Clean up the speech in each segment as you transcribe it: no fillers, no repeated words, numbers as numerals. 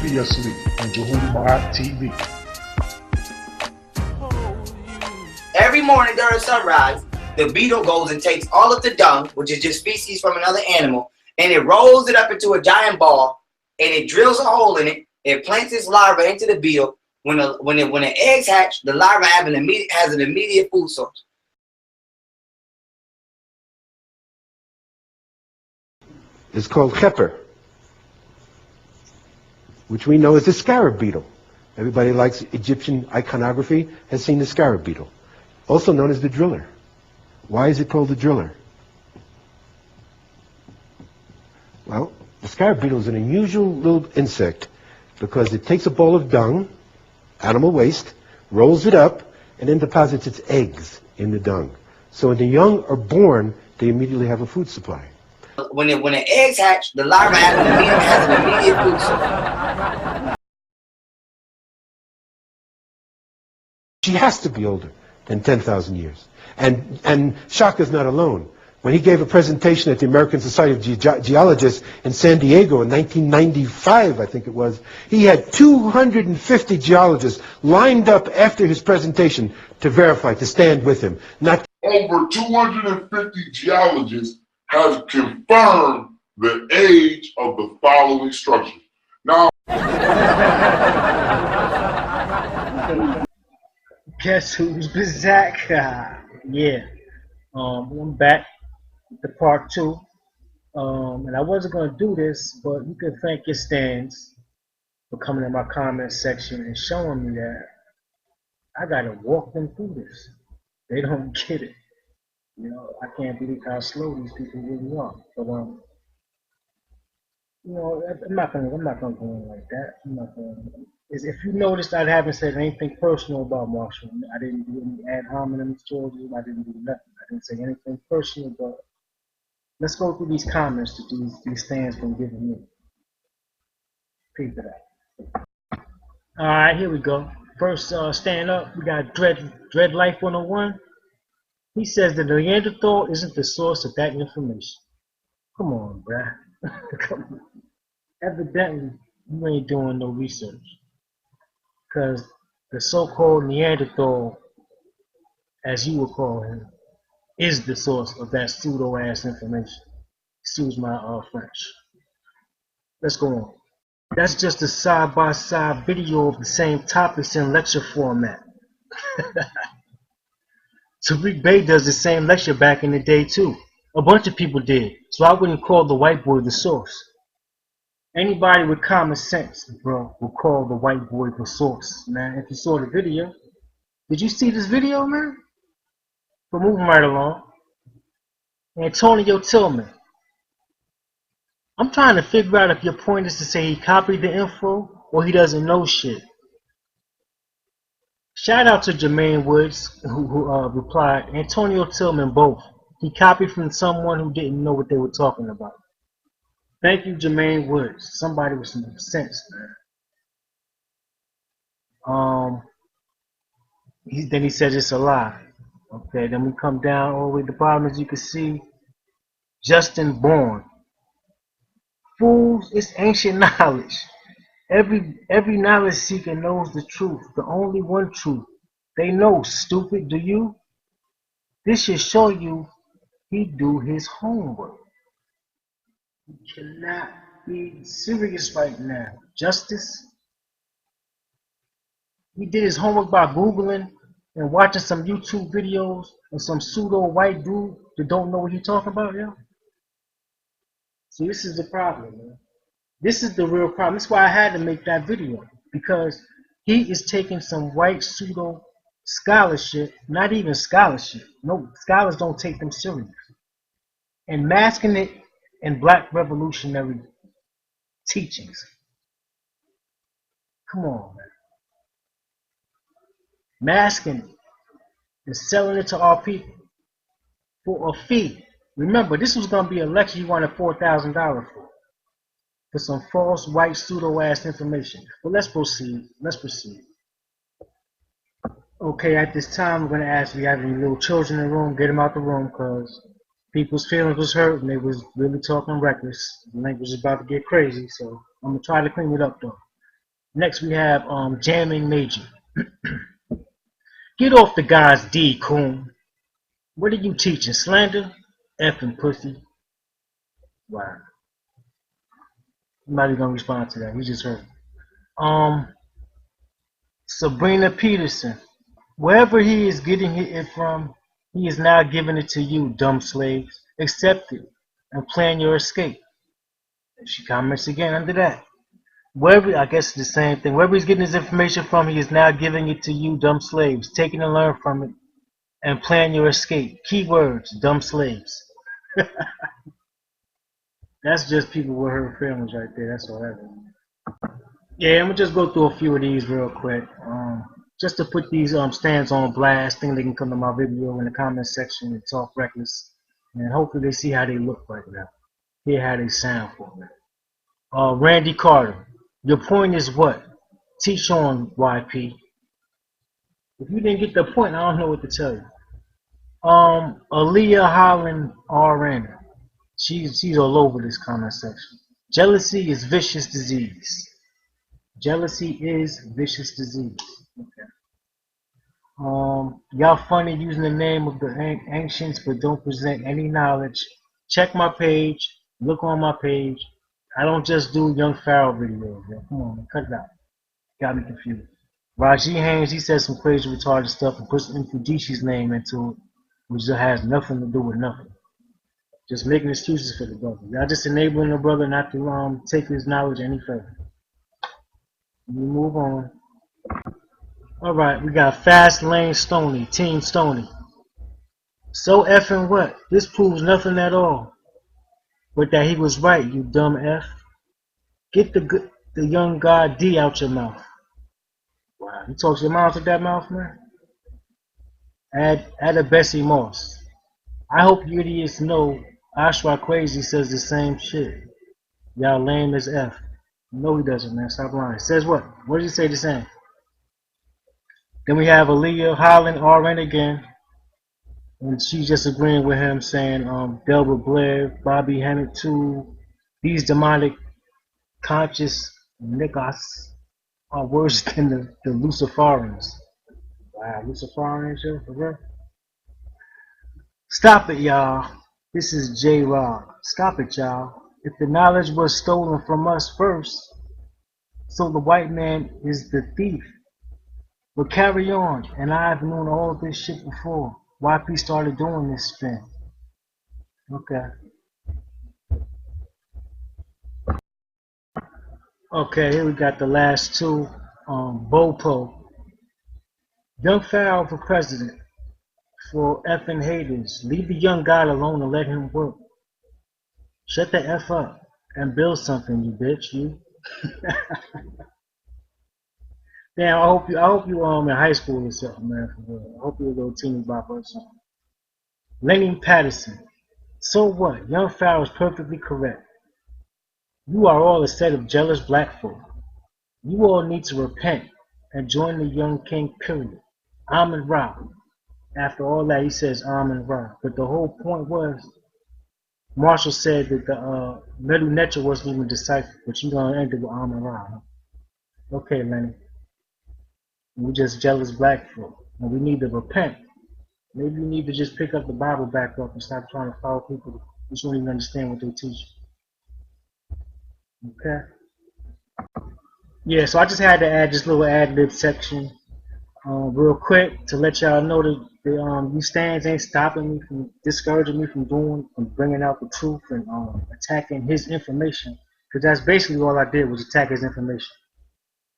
previously on Jahud TV. Every morning during sunrise, the beetle goes and takes all of the dung, which is just feces from another animal, and it rolls it up into a giant ball, and it drills a hole in it. It plants its larva into the beetle. When the eggs hatch, the larva has an immediate food source. It's called Khepper, which we know as the scarab beetle. Everybody likes Egyptian iconography, has seen the scarab beetle, also known as the driller. Why is it called the driller? Well, the scarab beetle is an unusual little insect because it takes a ball of dung, animal waste, rolls it up, and then deposits its eggs in the dung. So when the young are born, they immediately have a food supply. When the eggs hatch, the larva has an immediate food source. She has to be older than 10,000 years. And Shaka's not alone. When he gave a presentation at the American Society of Geologists in San Diego in 1995, I think it was, he had 250 geologists lined up after his presentation to verify, to stand with him. Over 250 geologists have confirmed the age of the following structures. Now, guess who's back? Yeah, I'm back to part 2. And I wasn't gonna do this, but you can thank your stands for coming in my comment section and showing me that I gotta walk them through this. They don't get it. You know, I can't believe how slow these people really are. But you know, I'm not gonna go in like that. I'm not gonna. If you noticed, I haven't said anything personal about Marshall. I didn't do any ad hominem towards him. I didn't do nothing. I didn't say anything personal. But let's go through these comments that these fans been giving me. Peep it out. All right, here we go. First, stand up. We got Dread Life 101. He says that Neanderthal isn't the source of that information. Come on, bruh. Come on. Evidently, you ain't doing no research. Because the so-called Neanderthal, as you would call him, is the source of that pseudo-ass information. Excuse my French. Let's go on. That's just a side-by-side video of the same topics in lecture format. Tariq Bey does the same lecture back in the day too. A bunch of people did, so I wouldn't call the white boy the source. Anybody with common sense, bro, will call the white boy the source, man. If you saw the video, did you see this video, man? But moving right along, Antonio Tillman. I'm trying to figure out if your point is to say he copied the info or he doesn't know shit. Shout out to Jermaine Woods who replied, Antonio Tillman both. He copied from someone who didn't know what they were talking about. Thank you, Jermaine Woods. Somebody with some sense, man. Then he says it's a lie. Okay, then we come down all the way to the bottom, as you can see. Justin Bourne. Fools, it's ancient knowledge. Every knowledge seeker knows the truth, the only one truth. They know, stupid, do you? This should show you he do his homework. You cannot be serious right now. Justice? He did his homework by Googling and watching some YouTube videos of some pseudo white dude that don't know what he's talking about, yo. See, this is the problem, man. This is the real problem. That's why I had to make that video. Because he is taking some white pseudo scholarship, not even scholarship. No, scholars don't take them serious. And masking it in black revolutionary teachings. Come on, man. Masking it and selling it to our people for a fee. Remember, this was going to be a lecture you wanted $4,000 for some false white pseudo-ass information. But let's proceed. Let's proceed. Okay, at this time, I'm going to ask if you have any little children in the room, get them out the room, because people's feelings was hurt and they was really talking reckless. The language is about to get crazy, so I'm going to try to clean it up, though. Next we have Jamming Major. Get off the guy's D, coon. What are you teaching? Slander? Effing pussy. Wow. I'm not even gonna respond to that. He just heard. Sabrina Peterson. Wherever he is getting it from, he is now giving it to you, dumb slaves. Accept it and plan your escape. She comments again under that. Wherever, I guess it's the same thing. Wherever he's getting his information from, he is now giving it to you, dumb slaves. Take it and learn from it and plan your escape. Keywords, dumb slaves. That's just people with her feelings right there. That's all that is. Yeah, I'm gonna just go through a few of these real quick. Just to put these stands on blast. Think they can come to my video in the comment section and talk reckless. And hopefully they see how they look right now. Hear how they sound for me. Randy Carter. Your point is what? Teach on, YP. If you didn't get the point, I don't know what to tell you. Aaliyah Holland RN. She's all over this comment section. Jealousy is vicious disease. Jealousy is vicious disease. Okay. Y'all funny using the name of the ancients, but don't present any knowledge. Check my page. Look on my page. I don't just do young Pharaoh videos. Man. Come on, man. Cut it out. Got me confused. Raji Haynes, he says some crazy retarded stuff and puts Infudishi's name into it, which has nothing to do with nothing. Just making excuses for the brother. Y'all just enabling the brother not to take his knowledge any further. We move on. Alright, we got Fast Lane Stoney, Team Stoney. So effing what? This proves nothing at all. But that he was right, you dumb F. Get the young god D out your mouth. Wow, you talk your mouth with that mouth, man? Add a Bessie Moss. I hope you idiots know Ashra Crazy says the same shit. Y'all lame as F. No, he doesn't, man. Stop lying. Says what? What did he say the same? Then we have Aaliyah Holland RN again. And she's just agreeing with him, saying Delbert Blair, Bobby Hennett too. These demonic conscious niggas are worse than the Luciferians. Wow, Luciferians, yo, for real? Stop it, y'all. This is J-Rob. Stop it, y'all. If the knowledge was stolen from us first, so the white man is the thief. But carry on, and I've known all this shit before. YP started doing this spin. Okay. Okay, here we got the last two. Bopo. Young Pharaoh for president. For effing haters. Leave the young god alone and let him work. Shut the F up and build something, you bitch, you. Damn, I hope you in high school or something, man. For real. I hope you're a little teeny bopper or something. Lenny Patterson. So what? Young Pharaoh is perfectly correct. You are all a set of jealous black folk. You all need to repent and join the young king, period. Amun Ra. After all that, he says Amun Ra. But the whole point was, Marshall said that the Medu Neter wasn't even deciphered, but you're going to end it with Amun Ra. Huh? Okay, Lenny. We're just jealous black folk. And we need to repent. Maybe you need to just pick up the Bible back up and stop trying to follow people who don't even understand what they teach. Okay? Yeah, so I just had to add this little ad-lib section real quick to let y'all know that these stands ain't stopping me from discouraging me from bringing out the truth and attacking his information. Because that's basically all I did was attack his information.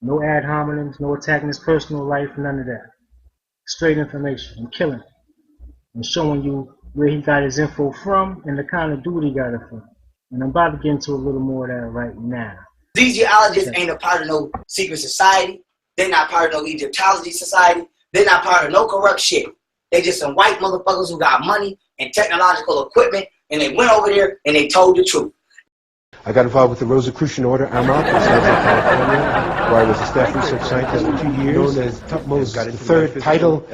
No ad hominems, no attacking his personal life, none of that. Straight information and killing him. And showing you where he got his info from and the kind of dude he got it from. And I'm about to get into a little more of that right now. These geologists ain't a part of no secret society. They're not part of no Egyptology society. They're not part of no corrupt shit. They just some white motherfuckers who got money and technological equipment, and they went over there and they told the truth. I got involved with the Rosicrucian Order, AMOC, in San Jose, California, where I was a staff research scientist for 2 years, known as Tutmo's third title.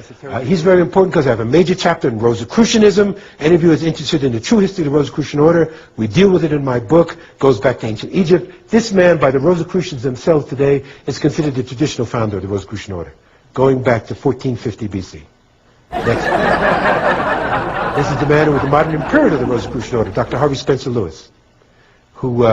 He's very important because I have a major chapter in Rosicrucianism. Any of you is interested in the true history of the Rosicrucian Order, we deal with it in my book. Goes back to ancient Egypt. This man, by the Rosicrucians themselves today, is considered the traditional founder of the Rosicrucian Order, going back to 1450 BC. Next. This is the man who was the modern imperator of the Rosicrucian Order, Dr. Harvey Spencer Lewis, who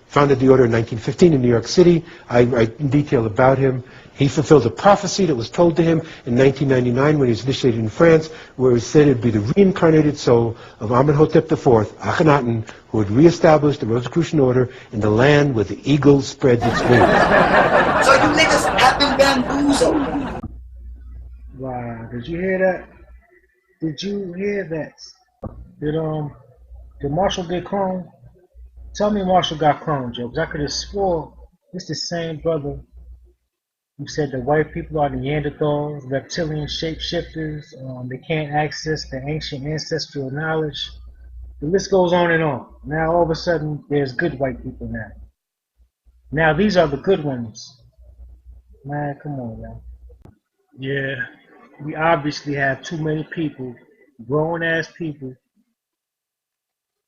founded the order in 1915 in New York City. I write in detail about him. He fulfilled a prophecy that was told to him in 1999 when he was initiated in France, where it was said it would be the reincarnated soul of Amenhotep IV, Akhenaten, who would reestablish the Rosicrucian Order in the land where the eagle spreads its wings. So you niggas have been bamboozled. Wow, did you hear that? Did you hear that? Did Marshall get cloned? Tell me Marshall got cloned, Joe, because I could have swore it's the same brother who said the white people are Neanderthals, reptilian shapeshifters, they can't access the ancient ancestral knowledge. The list goes on and on. Now all of a sudden there's good white people now. Now these are the good ones. Man, come on, man. Yeah, we obviously have too many people, grown ass people,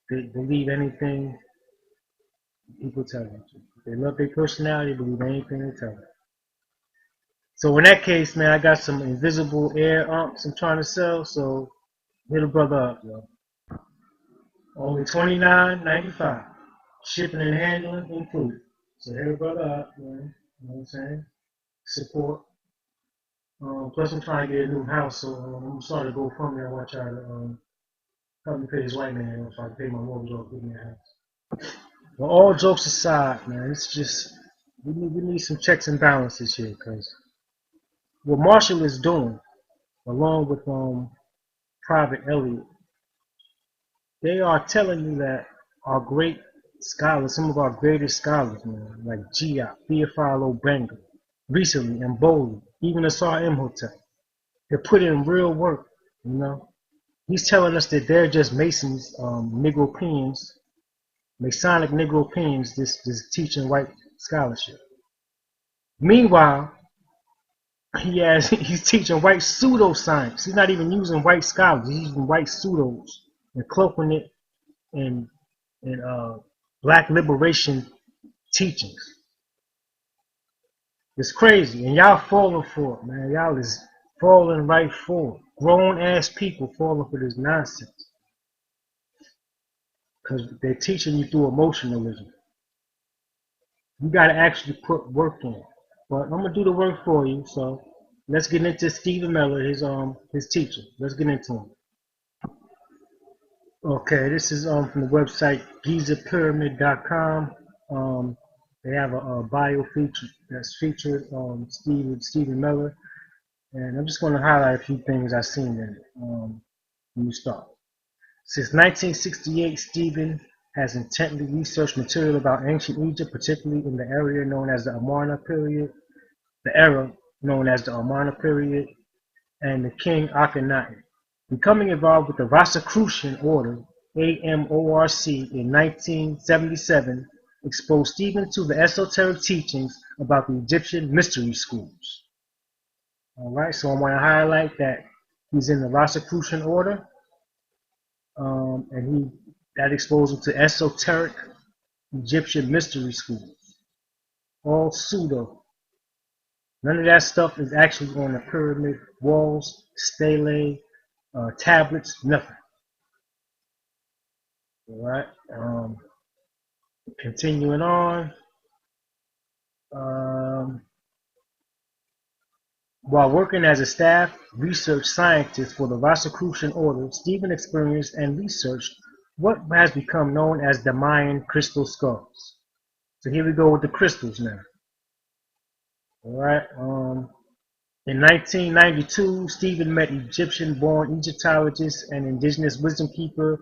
that believe anything people tell them to. They love their personality, believe anything they tell them. So in that case, man, I got some invisible air umps I'm trying to sell, so hit a brother up, yo. Only $29.95. Shipping and handling included. So hit a brother up, man. You know what I'm saying? Support. Plus I'm trying to get a new house, so I'm starting to go from there. I want to try to help me pay this white man so I can pay my mortgage off, give me a house. But all jokes aside, man, it's just we need some checks and balances here, because what Marshall is doing, along with Private Elliot, they are telling you that our great scholars, some of our greatest scholars, man, like Giap, Theophilo Benga, recently, and Bowley, even Asar Imhotep, they put in real work, you know. He's telling us that they're just Masons, Negropeans, Masonic Negropeans, this teaching white scholarship. Meanwhile, he's teaching white pseudoscience. He's not even using white scholars. He's using white pseudos and cloaking it in black liberation teachings. It's crazy, and y'all falling for it, man. Y'all is falling right for it. Grown ass people falling for this nonsense because they're teaching you through emotionalism. You gotta actually put work in. But I'm gonna do the work for you. So let's get into Stephen Miller, his teacher. Let's get into him. Okay, this is from the website GizaPyramid.com. They have a bio feature that's featured Stephen Miller, and I'm just going to highlight a few things I've seen in it. When you start. Since 1968, Stephen has intently researched material about ancient Egypt, particularly in the area known as the Amarna period, the era known as the Amarna period, and the King Akhenaten. Becoming involved with the Rosicrucian Order, AMORC, in 1977, exposed Stephen to the esoteric teachings about the Egyptian mystery schools. All right, so I want to highlight that he's in the Rosicrucian Order, and that exposed him to esoteric Egyptian mystery schools, all pseudo. None of that stuff is actually on the pyramid walls, stele, tablets, nothing. All right. Continuing on. While working as a staff research scientist for the Rosicrucian Order, Stephen experienced and researched what has become known as the Mayan crystal skulls. So here we go with the crystals now. All right. In 1992, Stephen met Egyptian-born Egyptologist and indigenous wisdom keeper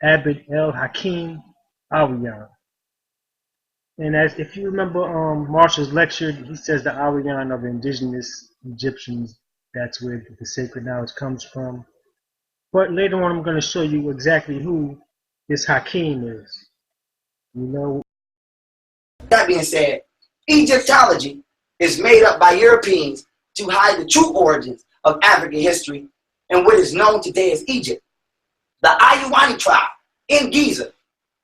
Abd el-Hakim Awiyan. And if you remember Marshall's lecture, he says the Awiyan of indigenous Egyptians, that's where the sacred knowledge comes from. But later on, I'm going to show you exactly who this Hakim is. You know, That being said, Egyptology is made up by Europeans to hide the true origins of African history and what is known today as Egypt. The Ayuwani tribe in Giza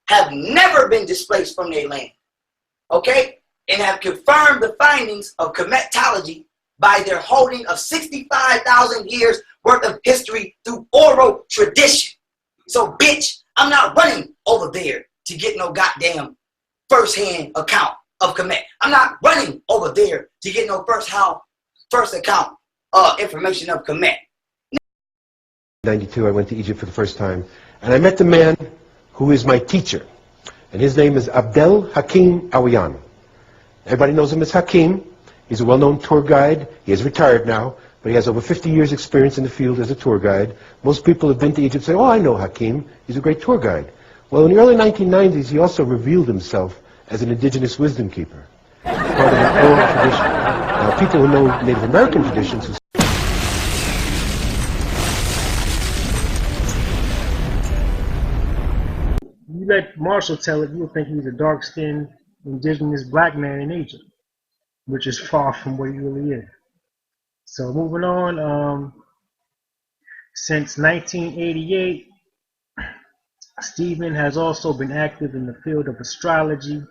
have never been displaced from their land, okay, and have confirmed the findings of Kemetology by their holding of 65,000 years worth of history through oral tradition. So, bitch, I'm not running over there to get no goddamn first-hand account of Kemet. I'm not running over there to get no first account information of Kemet. 92, I went to Egypt for the first time, and I met the man who is my teacher, and his name is Abdel Hakim Awiyan. Everybody knows him as Hakim. He's a well-known tour guide. He is retired now, but he has over 50 years experience in the field as a tour guide. Most people have been to Egypt and say, oh, I know Hakim. He's a great tour guide. Well, in the early 1990s, he also revealed himself as an indigenous wisdom keeper, part of an oral tradition. Now, people who know Native American traditions who you let Marshall tell it, you would think he's a dark-skinned, indigenous black man in Egypt, which is far from what he really is. So moving on, since 1988, Stephen has also been active in the field of astrology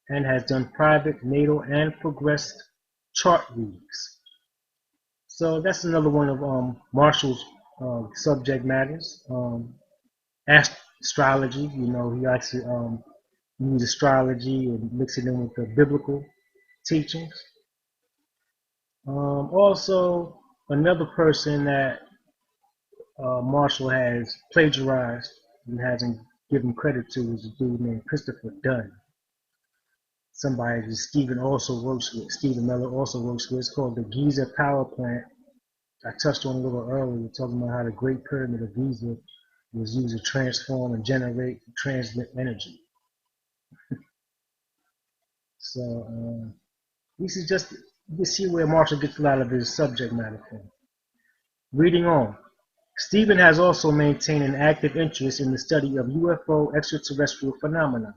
and has done private, natal, and progressed chart readings. So that's another one of Marshall's subject matters. Astrology, you know, he actually uses astrology and mix it in with the biblical teachings. Also, another person that Marshall has plagiarized and hasn't given credit to is a dude named Christopher Dunn. Somebody that Stephen Miller also works with. It's called the Giza Power Plant. I touched on a little earlier, talking about how the Great Pyramid of Giza was used to transform and generate and transmit energy. So this is just, you see where Marshall gets a lot of his subject matter from. Reading on. Stephen has also maintained an active interest in the study of UFO extraterrestrial phenomena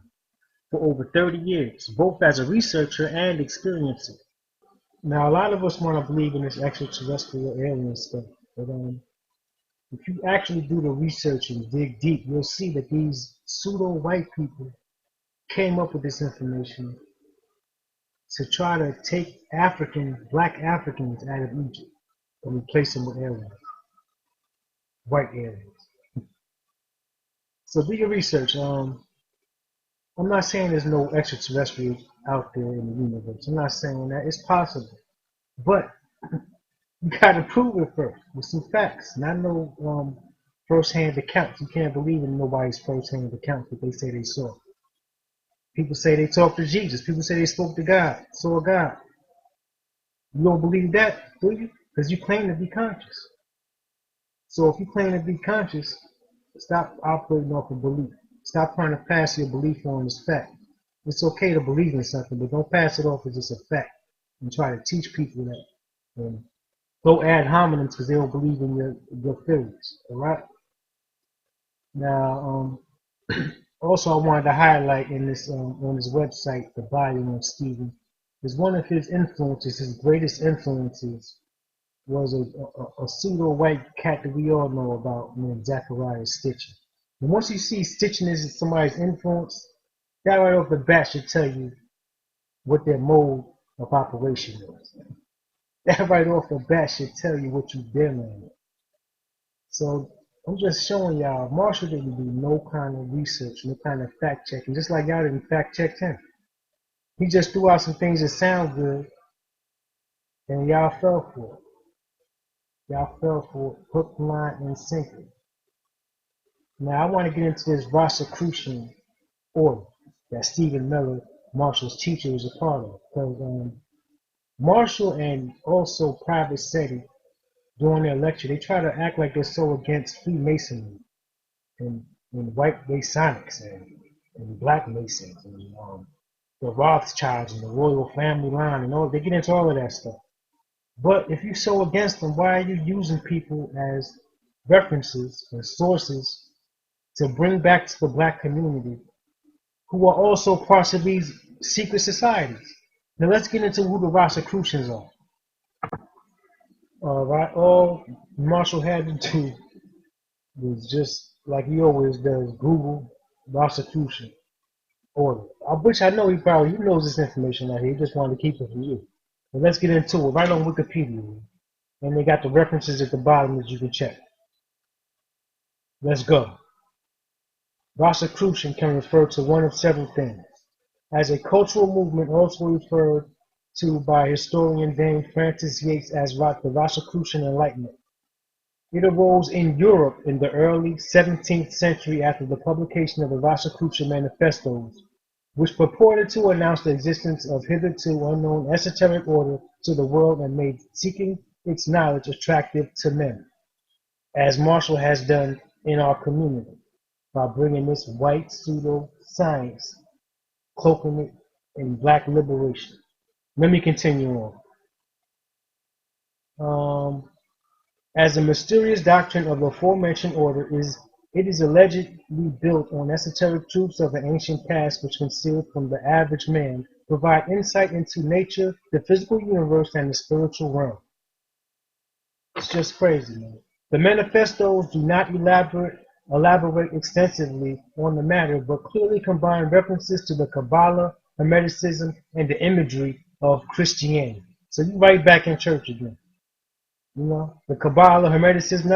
for over 30 years, both as a researcher and experiencer. Now, a lot of us want to believe in this extraterrestrial alien stuff, but if you actually do the research and dig deep, you'll see that these pseudo-white people came up with this information to try to take black Africans out of Egypt and replace them with aliens, white aliens. So do your research. I'm not saying there's no extraterrestrials out there in the universe. I'm not saying that. It's possible. But you got to prove it first with some facts, not no first-hand accounts. You can't believe in nobody's first-hand accounts that they say they saw. People say they talked to Jesus. People say they spoke to God, saw God. You don't believe that, do you? Because you claim to be conscious. So if you claim to be conscious, stop operating off of belief. Stop trying to pass your belief on as fact. It's okay to believe in something, but don't pass it off as just a fact and try to teach people that. And go ad hominems because they don't believe in your theories. All right. Now, also I wanted to highlight in this on his website, the bio of Stephen, is one of his influences, his greatest influences, was a pseudo-white cat that we all know about named Zachariah Stitchen. And once you see Stitchen is somebody's influence, that right off the bat should tell you what their mode of operation is. That right off the bat should tell you what you're dealing with. So I'm just showing y'all, Marshall didn't do no kind of research, no kind of fact checking, just like y'all didn't fact check him. He just threw out some things that sound good, and y'all fell for it. Y'all fell for it, hook, line, and sinker. Now I want to get into this Rosicrucian order that Stephen Miller, Marshall's teacher, is a part of. Because Marshall and also Private Seti, during their lecture, they try to act like they're so against Freemasonry and white Masonics and black Masons and the Rothschilds and the royal family line and all. They get into all of that stuff. But if you're so against them, why are you using people as references and sources to bring back to the black community who are also parts of these secret societies. Now let's get into who the Rosicrucians are. All right, all Marshall had to do was just like he always does, Google Rosicrucian order. I wish I know he knows this information out here. He just wanted to keep it from you. But let's get into it right on Wikipedia. And they got the references at the bottom that you can check. Let's go. Rosicrucian can refer to one of several things. As a cultural movement also referred to by historian Dame Frances Yates as the Rosicrucian Enlightenment. It arose in Europe in the early 17th century after the publication of the Rosicrucian Manifestos, which purported to announce the existence of hitherto unknown esoteric order to the world and made seeking its knowledge attractive to men, as Marshall has done in our community by bringing this white pseudo-science, cloaking it in black liberation. Let me continue on. As the mysterious doctrine of the aforementioned order it is allegedly built on esoteric truths of an ancient past which concealed from the average man, provide insight into nature, the physical universe, and the spiritual realm. It's just crazy, man. The manifestos do not elaborate extensively on the matter, but clearly combine references to the Kabbalah, Hermeticism, and the imagery of Christianity. So you right back in church again. You know, the Kabbalah, Hermeticism,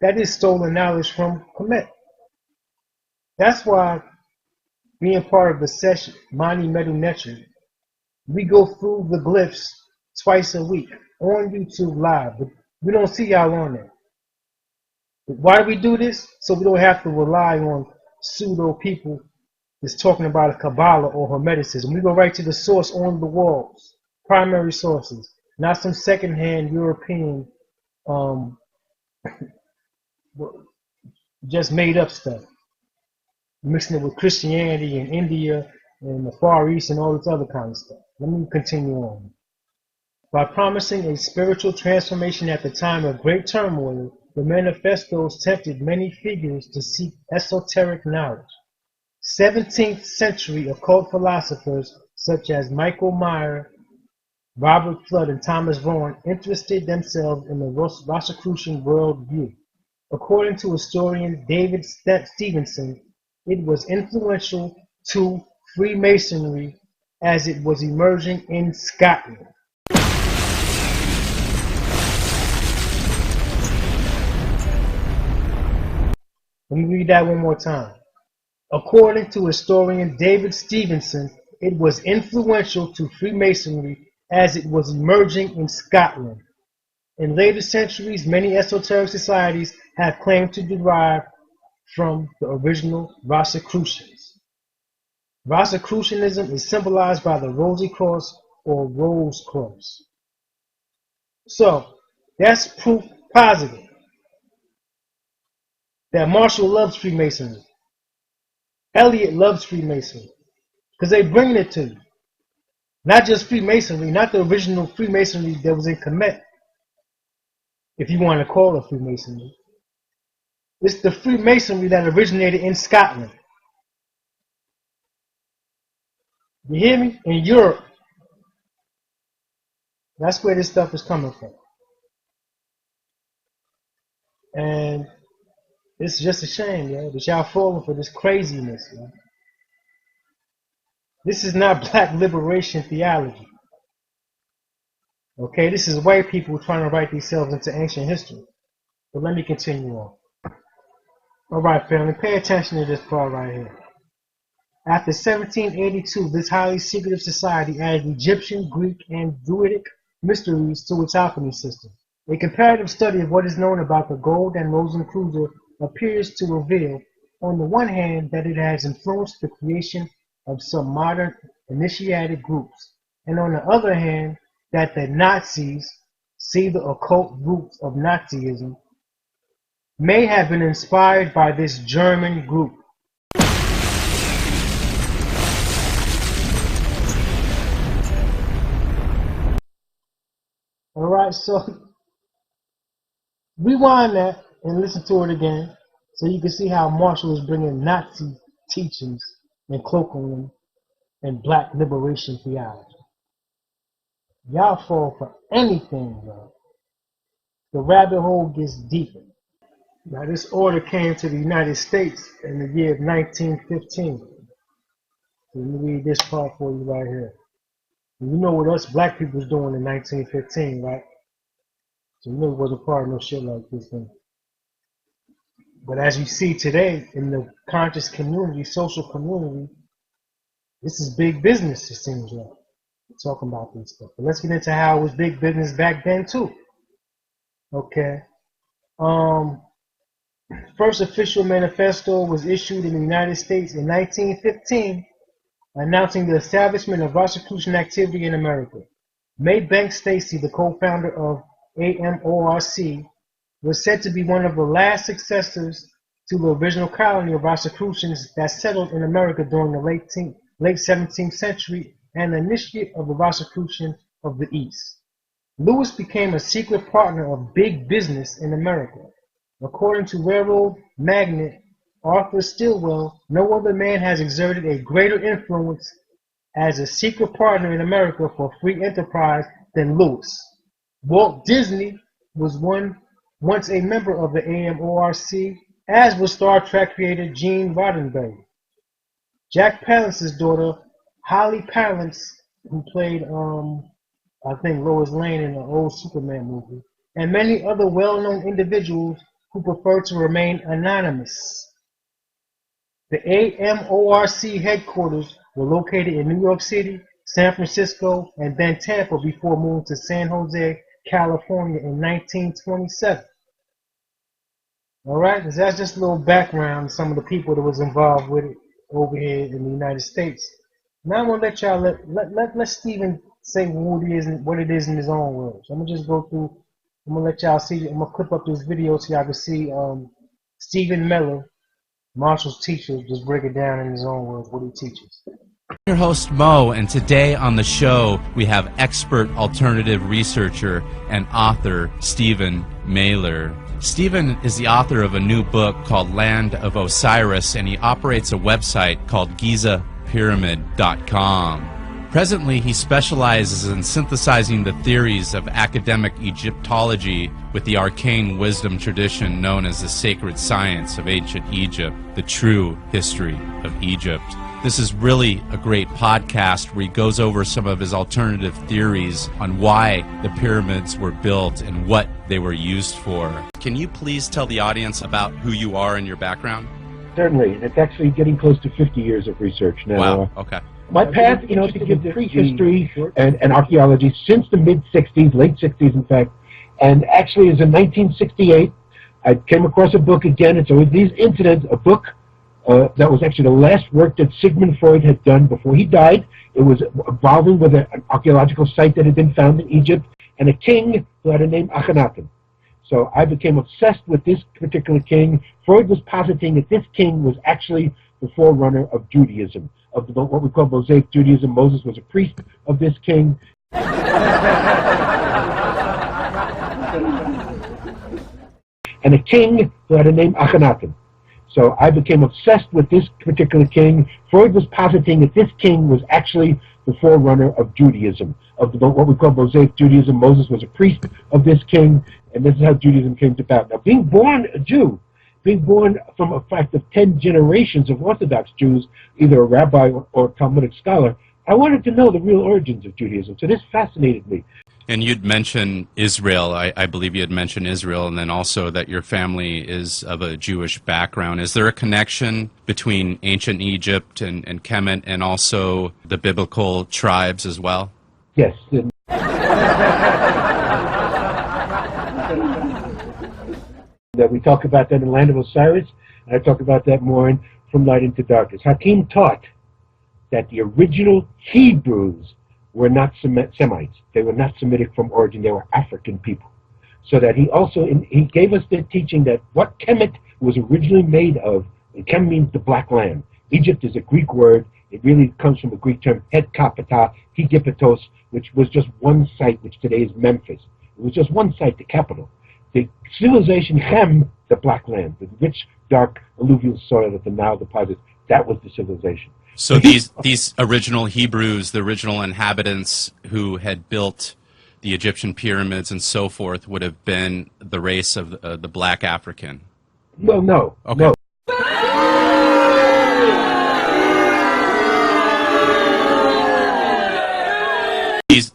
that is stolen knowledge from Kemet. That's why being part of the session, Mani Medu Netre, we go through the glyphs twice a week on YouTube Live, but we don't see y'all on there. Why do we do this? So we don't have to rely on pseudo people that's talking about a Kabbalah or Hermeticism. We go right to the source on the walls, primary sources, not some secondhand European just made up stuff, mixing it with Christianity and India and the Far East and all this other kind of stuff. Let me continue on. By promising a spiritual transformation at the time of great turmoil, the manifestos tempted many figures to seek esoteric knowledge. 17th century occult philosophers such as Michael Meyer, Robert Flood, and Thomas Vaughan interested themselves in the Rosicrucian worldview. According to historian David Stevenson, it was influential to Freemasonry as it was emerging in Scotland. Let me read that one more time. According to historian David Stevenson, it was influential to Freemasonry as it was emerging in Scotland. In later centuries, many esoteric societies have claimed to derive from the original Rosicrucians. Rosicrucianism is symbolized by the Rosy Cross or Rose Cross. So, that's proof positive that Marshall loves Freemasonry. Elliot loves Freemasonry because they bring it to you. Not just Freemasonry, not the original Freemasonry that was in Kemet, if you want to call it Freemasonry. It's the Freemasonry that originated in Scotland. You hear me? In Europe. That's where this stuff is coming from. And it's just a shame, that y'all falling for this craziness, This is not black liberation theology. Okay, this is white people trying to write themselves into ancient history. But let me continue on. Alright, family, pay attention to this part right here. After 1782, this highly secretive society added Egyptian, Greek, and Druidic mysteries to its alchemy system. A comparative study of what is known about the gold and Rosicrucian appears to reveal, on the one hand, that it has influenced the creation of some modern initiatic groups, and on the other hand, that the Nazis, see the occult roots of Nazism, may have been inspired by this German group. Alright, so rewind that and listen to it again so you can see how Marshall is bringing Nazi teachings and cloaking them in black liberation theology. Y'all fall for anything, bro. The rabbit hole gets deeper. Now, this order came to the United States in the year of 1915. So let me read this part for you right here. And you know what us black people was doing in 1915, right? So you know it wasn't part of no shit like this thing. But as you see today in the conscious community, social community, this is big business, it seems like. We're talking about this stuff. But let's get into how it was big business back then too. Okay. First official manifesto was issued in the United States in 1915, announcing the establishment of Rosicrucian activity in America. May Banks Stacy, the co-founder of AMORC, was said to be one of the last successors to the original colony of Rosicrucians that settled in America during the late 17th century and the initiate of the Rosicrucian of the East. Lewis became a secret partner of big business in America. According to railroad magnate Arthur Stilwell, no other man has exerted a greater influence as a secret partner in America for free enterprise than Lewis. Walt Disney was once a member of the AMORC, as was Star Trek creator Gene Roddenberry. Jack Palance's daughter, Holly Palance, who played, I think, Lois Lane in the old Superman movie, and many other well-known individuals who prefer to remain anonymous. The AMORC headquarters were located in New York City, San Francisco, and then Tampa before moving to San Jose, California in 1927. All right, that's just a little background on some of the people that was involved with it over here in the United States. Now I'm gonna let y'all let Stephen say what it is in his own words. I'm gonna just go through. I'm gonna let y'all see. I'm gonna clip up this video so y'all can see Stephen Miller, Marshall's teacher, just break it down in his own words what he teaches. I'm your host Mo, and today on the show we have expert alternative researcher and author Stephen Mailer. Stephen is the author of a new book called Land of Osiris, and he operates a website called GizaPyramid.com. Presently, he specializes in synthesizing the theories of academic Egyptology with the arcane wisdom tradition known as the sacred science of ancient Egypt, the true history of Egypt. This is really a great podcast where he goes over some of his alternative theories on why the pyramids were built and what they were used for. Can you please tell the audience about who you are and your background? Certainly. It's actually getting close to 50 years of research now. Wow, okay. My path, to give prehistory and archaeology since the mid-'60s, late '60s, in fact, and actually is in 1968, I came across a book again. It's always these incidents, a book that was actually the last work that Sigmund Freud had done before he died. It was involving with an archaeological site that had been found in Egypt, and a king who had a name Akhenaten. So I became obsessed with this particular king. Freud was positing that this king was actually the forerunner of Judaism, of what we call Mosaic Judaism. Moses was a priest of this king. And a king who had a name Akhenaten. So I became obsessed with this particular king. Freud was positing that this king was actually the forerunner of Judaism, of what we call Mosaic Judaism. Moses was a priest of this king, and this is how Judaism came about. Now, being born a Jew, being born from a fact of 10 generations of Orthodox Jews, either a rabbi or Talmudic scholar, I wanted to know the real origins of Judaism. So this fascinated me. And you'd mentioned Israel. I believe you had mentioned Israel, and then also that your family is of a Jewish background. Is there a connection between ancient Egypt and Kemet and also the biblical tribes as well? Yes. That we talk about that in Land of Osiris, and I talk about that more in From Light into Darkness. Hakim taught that the original Hebrews were not Semites. They were not Semitic from origin. They were African people. So that he also, he gave us the teaching that what Kemet was originally made of, and Kemet means the black land. Egypt is a Greek word. It really comes from the Greek term het kapata, Hegipatos, which was just one site, which today is Memphis. It was just one site, the capital. The civilization Chem, the black land, the rich, dark, alluvial soil that the Nile deposits, that was the civilization. So these original Hebrews, the original inhabitants who had built the Egyptian pyramids and so forth, would have been the race of the black African. Well, no. Okay. No.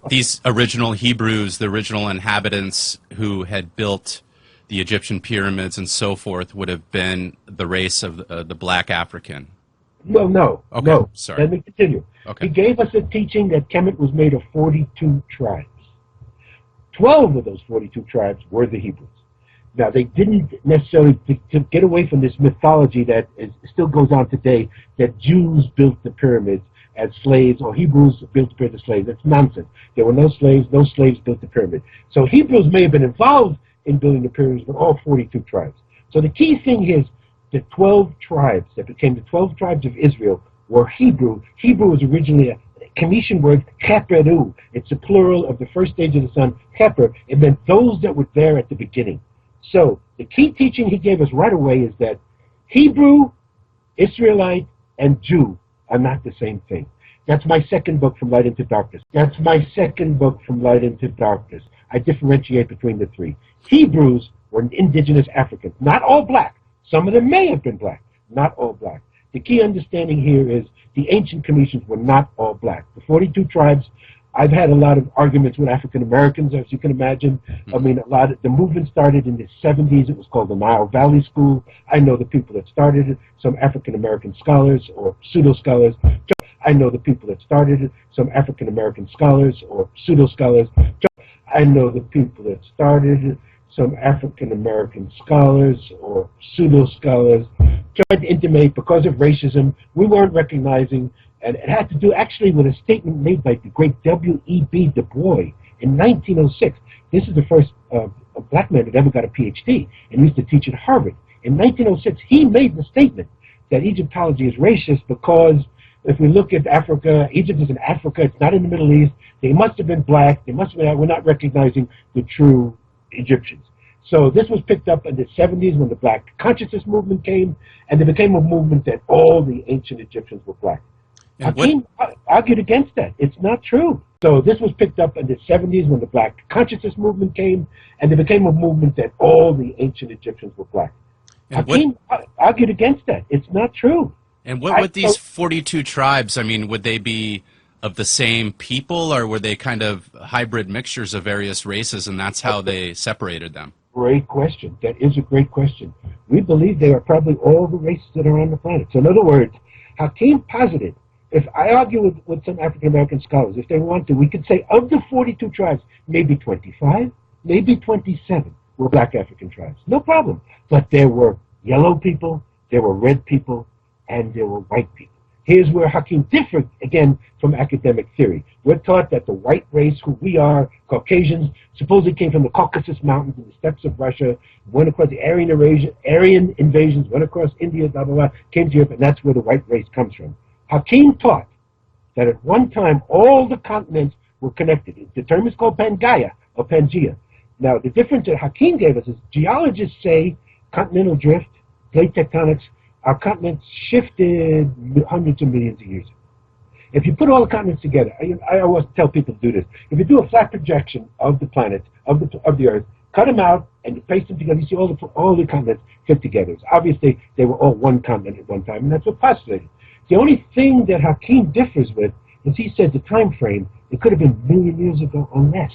These original Hebrews, the original inhabitants who had built the Egyptian pyramids and so forth, would have been the race of the black African. Well, no. Okay. No. Sorry. Let me continue. Okay. He gave us a teaching that Kemet was made of 42 tribes. 12 of those 42 tribes were the Hebrews. Now, they didn't necessarily, to get away from this mythology that still goes on today, that Jews built the pyramids as slaves, or Hebrews built the pyramids as slaves. That's nonsense. There were no slaves built the pyramid. So Hebrews may have been involved in building the pyramids, but all 42 tribes. So the key thing is the 12 tribes that became the 12 tribes of Israel were Hebrew. Hebrew was originally a Commission word, cheperu. It's a plural of the first stage of the sun, cheper. It meant those that were there at the beginning. So the key teaching he gave us right away is that Hebrew, Israelite, and Jew are not the same thing. That's my second book, From Light into Darkness. That's my second book, From Light into Darkness. I differentiate between the three. Hebrews were indigenous Africans, not all black. Some of them may have been black, not all black. The key understanding here is the ancient Commissions were not all black. The 42 tribes, I've had a lot of arguments with African Americans, as you can imagine. I mean, the movement started in the 70s. It was called the Nile Valley School. I know the people that started it, some African American scholars or pseudo-scholars. I know the people that started it, some African American scholars or pseudo-scholars. I know the people that started it, some African American scholars or pseudo-scholars, tried to intimate because of racism we weren't recognizing, and it had to do actually with a statement made by the great W.E.B. Du Bois in 1906. This is the first black man that ever got a PhD and used to teach at Harvard. In 1906, he made the statement that Egyptology is racist because if we look at Africa, Egypt is in Africa, it's not in the Middle East, they must have been black, we're not recognizing the true Egyptians. So this was picked up in the 70s when the Black Consciousness movement came, and there became a movement that all the ancient Egyptians were black. Hakeem argued against that. It's not true. So this was picked up in the 70s when the Black Consciousness movement came, and there became a movement that all the ancient Egyptians were black. Hakeem argued against that. It's not true. And what would these 42 tribes, I mean, would they be of the same people, or were they kind of hybrid mixtures of various races, and that's how they separated them? Great question. That is a great question. We believe they are probably all the races that are on the planet. So in other words, Hakeem posited, if I argue with some African-American scholars, if they want to, we could say of the 42 tribes, maybe 25, maybe 27 were black African tribes. No problem. But there were yellow people, there were red people, and there were white people. Here's where Hakeem differed, again, from academic theory. We're taught that the white race, who we are, Caucasians, supposedly came from the Caucasus Mountains and the steppes of Russia, went across the Aryan invasions, went across India, blah, blah, blah, came to Europe, and that's where the white race comes from. Hakeem taught that at one time all the continents were connected. The term is called Pangaea, or Pangea. Now, the difference that Hakeem gave us is geologists say continental drift, plate tectonics, our continents shifted hundreds of millions of years ago. If you put all the continents together, I always tell people to do this. If you do a flat projection of the planets, of the Earth, cut them out and you paste them together, you see all the continents fit together. So obviously, they were all one continent at one time, and that's what postulated. The only thing that Hakeem differs with is he said the time frame, it could have been a million years ago or less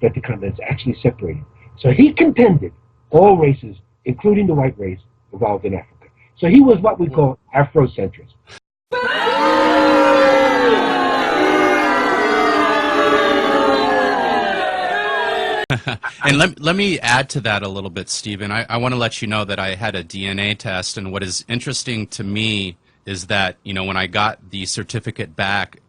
that the continents actually separated. So he contended all races, including the white race, evolved in Africa. So he was what we call Afrocentrist. And let me add to that a little bit, Stephen. I want to let you know that I had a DNA test, and what is interesting to me is that, when I got the certificate back,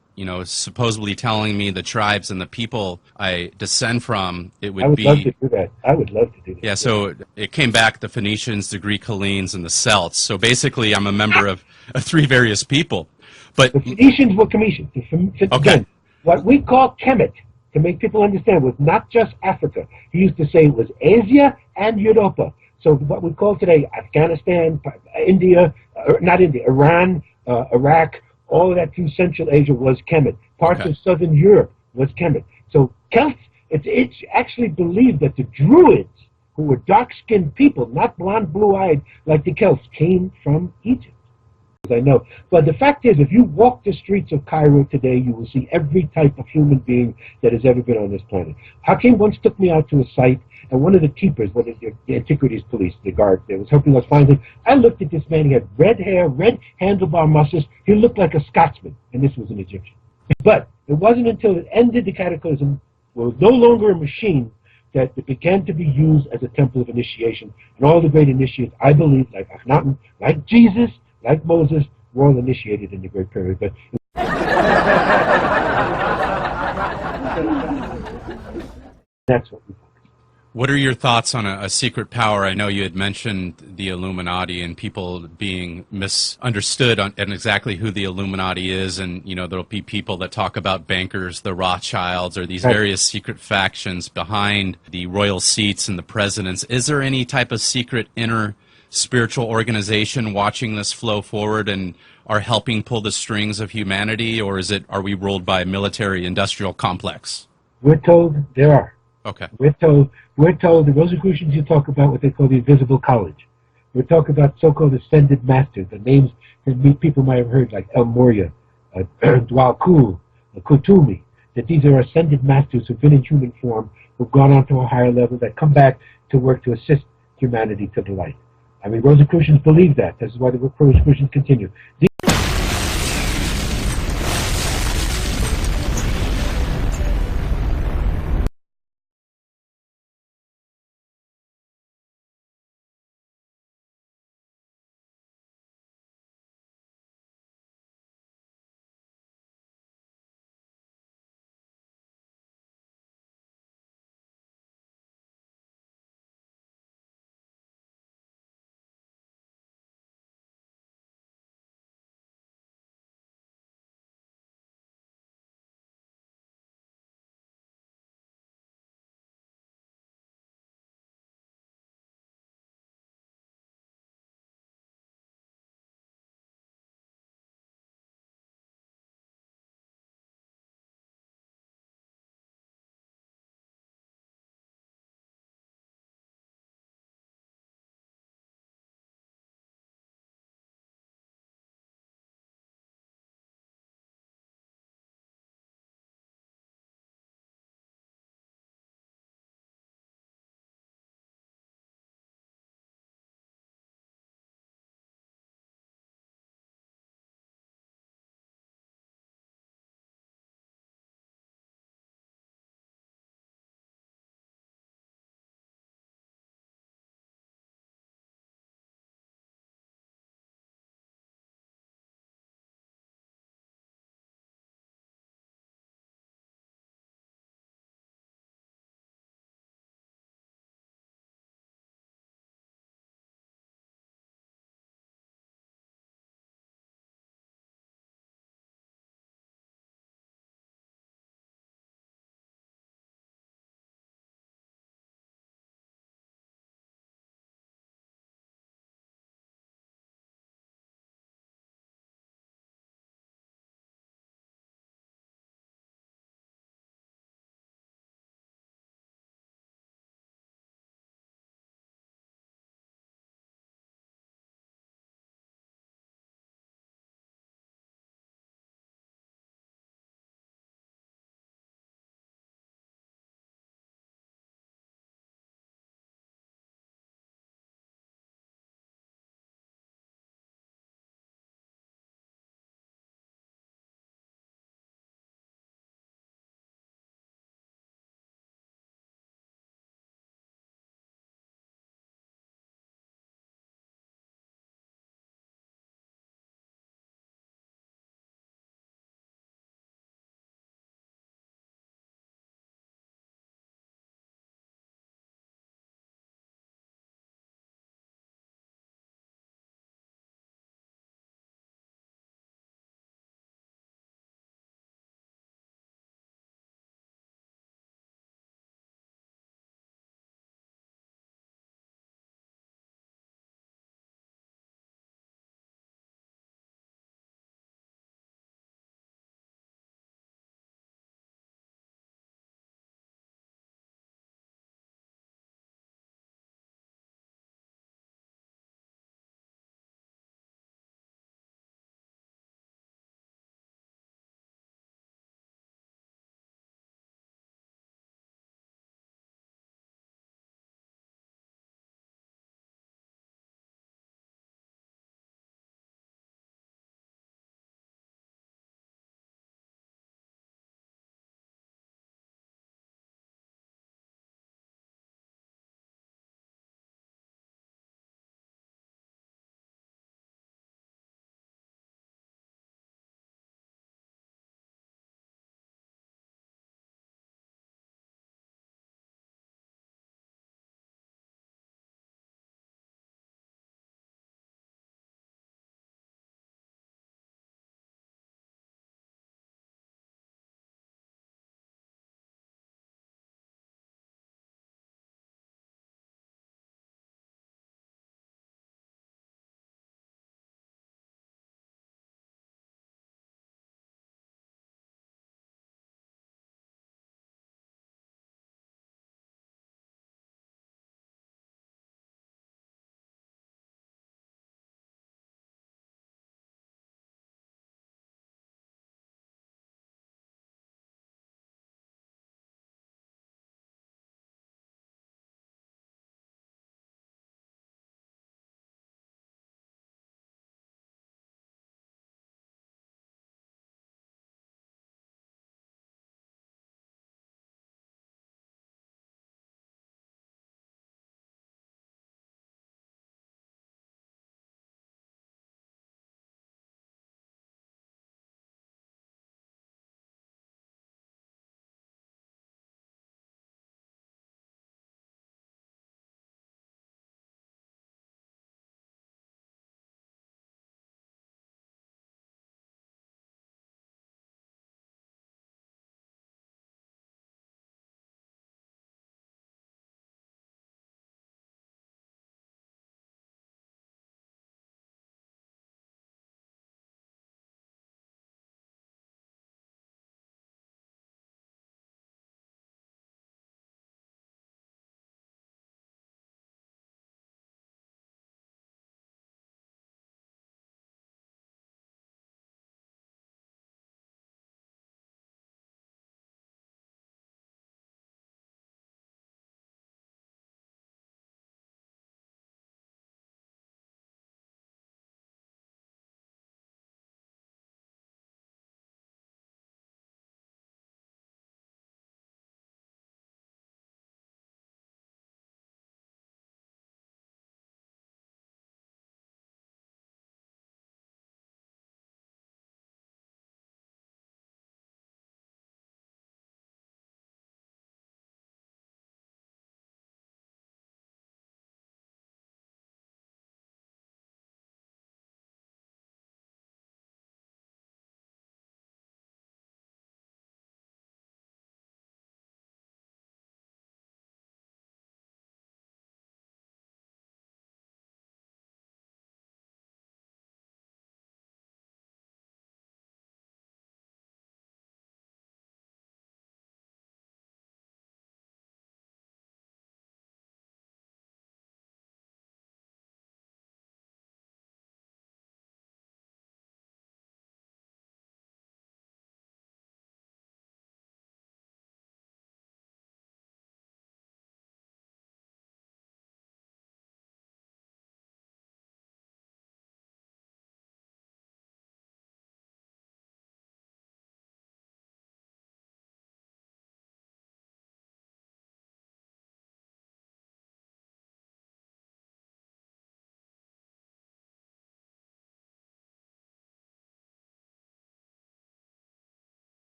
supposedly telling me the tribes and the people I descend from, it would be... I would love to do that. I would love to do that. Yeah, so it came back the Phoenicians, the Greek Hellenes, and the Celts. So basically, I'm a member of three various people. But the Phoenicians were Commissions. Okay. Again, what we call Kemet, to make people understand, was not just Africa. He used to say it was Asia and Europa. So what we call today Afghanistan, India, not India, Iran, Iraq, All of that through Central Asia was Kemet. Parts Okay. of Southern Europe was Kemet. So Celts, it's actually believed that the Druids, who were dark-skinned people, not blonde, blue-eyed like the Celts, came from Egypt. I know. But the fact is, if you walk the streets of Cairo today, you will see every type of human being that has ever been on this planet. Hakim once took me out to a site, and one of the keepers, one of the antiquities police, the guard that was helping us find him, I looked at this man. He had red hair, red handlebar mustache. He looked like a Scotsman, and this was an Egyptian. But it wasn't until it ended the cataclysm, was no longer a machine, that it began to be used as a temple of initiation. And all the great initiates, I believe, like Akhenaten, like Jesus, like Moses, were all initiated in the Great Pyramid. But that's what we focus. What are your thoughts on a secret power? I know you had mentioned the Illuminati and people being misunderstood on and exactly who the Illuminati is, and there'll be people that talk about bankers, the Rothschilds, or these various secret factions behind the royal seats and the presidents. Is there any type of secret inner spiritual organization watching this flow forward and are helping pull the strings of humanity, or are we ruled by a military-industrial complex? We're told there are. Okay. We're told the Rosicrucians, you talk about what they call the invisible college. We're talking about so-called ascended masters, the names that people might have heard, like El Moria, Dwalkul, Kutumi, that these are ascended masters who've been in human form, who've gone on to a higher level, that come back to work to assist humanity to the light. I mean, Rosicrucians believe that. This is why the Rosicrucians continue.